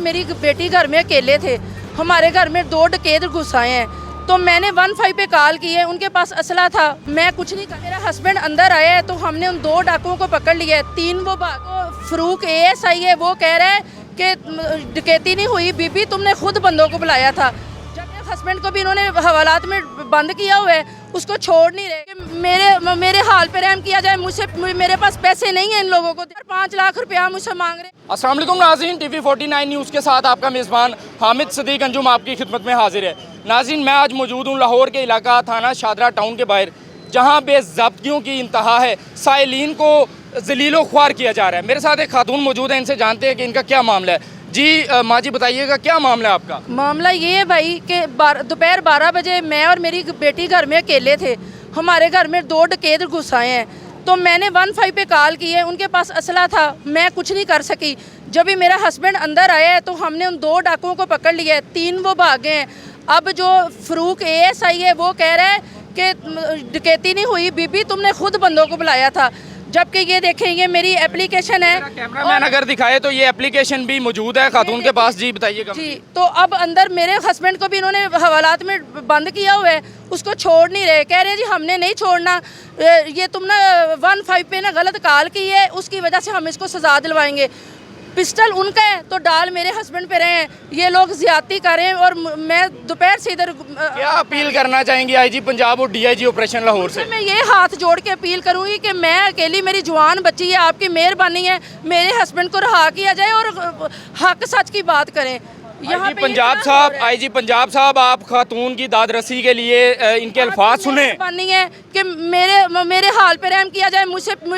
मेरी बेटी घर में अकेले थे। हमारे घर में 2 डकैत घुस आए हैं, तो मैंने 15 पे कॉल की है। उनके पास असला था, मैं कुछ नहीं कर। मेरा हस्बैंड अंदर आया है तो हमने उन 2 डाकुओं को पकड़ लिया है। 3 वो फरूक ASI है, वो कह रहा है कि डकैती नहीं हुई बीबी, तुमने खुद बंदों को बुलाया था। जब मेरे हस्बैंड को भी इन्होंने हवालात में बंद किया हुआ है, उसको छोड़ नहीं रहे। मेरे हाल पे रहम किया जाए। मुझसे मेरे पास पैसे नहीं है इन लोगों को, 5 लाख रुपया मुझसे मांग रहे। अस्सलाम वालेकुम नाज़रीन, TV49 न्यूज़ के साथ आपका मेज़बान हामिद सदीक अंजुम आपकी खिदमत में हाजिर है। नाज़रीन, मैं आज मौजूद हूँ लाहौर के इलाका थाना शादरा टाउन के बाहर, जहाँ बेज़ाब्तियों की इंतहा है। साइलिन को ज़लीलो ख्वार किया जा रहा है। मेरे साथ एक खातून मौजूद है, इनसे जानते हैं कि इनका क्या मामला है। जी माँ जी बताइएगा, क्या मामला है आपका? मामला ये है भाई कि दोपहर 12 बजे मैं और मेरी बेटी घर में अकेले थे। हमारे घर में 2 डकैत घुस आए हैं, तो मैंने 15 पे कॉल की है। उनके पास असला था, मैं कुछ नहीं कर सकी। जब भी मेरा हस्बैंड अंदर आया है तो हमने उन 2 डाकुओं को पकड़ लिया है। 3 वो भागे हैं। अब जो फरूक ASI है, वो कह रहा है कि डकैती नहीं हुई बीबी, तुमने खुद बंदों को बुलाया था। जबकि ये देखें, ये मेरी एप्लीकेशन है। कैमरामैन अगर दिखाए तो ये एप्लीकेशन भी मौजूद है खातून के पास। जी बताइएगा। जी, तो अब अंदर मेरे हस्बैंड को भी इन्होंने हवालात में बंद किया हुआ है, उसको छोड़ नहीं रहे। कह रहे हैं जी हमने नहीं छोड़ना, ये तुम ना 15 पे ना गलत कॉल की है, उसकी वजह से हम इसको सजा दिलवाएंगे। पिस्टल उनका है तो डाल मेरे हस्बैंड पे रहे हैं। ये लोग ज्यादती कर रहे हैं और मैं दोपहर से इधर। क्या अपील करना चाहेंगी IG पंजाब और DIG ऑपरेशन लाहौर से? मैं ये हाथ जोड़ के अपील करूंगी कि मैं अकेली, मेरी जवान बच्ची है, आपकी मेहरबानी है, मेरे हस्बैंड को रहा किया जाए और हक सच की बात करें। यहाँ IG पंजाब साहब, IG पंजाब साहब, आप खातून की दादरसी के लिए इनके अल्फाज सुने। मेहरबानी है कि मेरे हाल पे रहम किया जाए।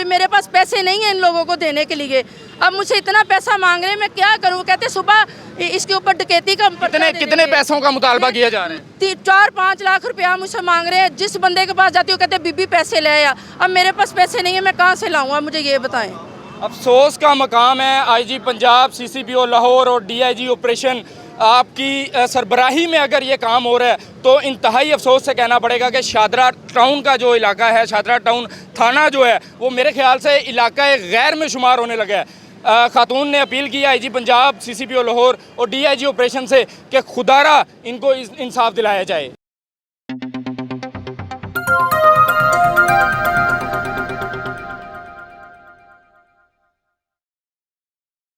मेरे पास पैसे नहीं है इन लोगों को देने के लिए। अब मुझसे इतना पैसा मांग रहे हैं, मैं क्या करूं? कहते सुबह इसके ऊपर डकैती का कितने पैसों का मुतालबा किया जा रहा है? 4-5 लाख रुपया मुझसे मांग रहे हैं। जिस बंदे के पास जाती हूँ कहते बीबी पैसे ले आया। अब मेरे पास पैसे नहीं है, मैं कहाँ से लाऊंगा? मुझे ये बताएं। अफसोस का मकाम है, IG पंजाब, CCPO लाहौर और DIG ऑपरेशन आपकी सरबराही में अगर ये काम हो रहा है तो इंतहाई अफसोस से कहना पड़ेगा कि शादरा टाउन का जो इलाका है, शादरा टाउन थाना जो है, वो मेरे ख्याल से इलाका गैर में शुमार होने लगा है। खातून ने अपील की IG पंजाब, CCPO लाहौर और DIG ऑपरेशन से कि खुदारा इनको इंसाफ दिलाया जाए।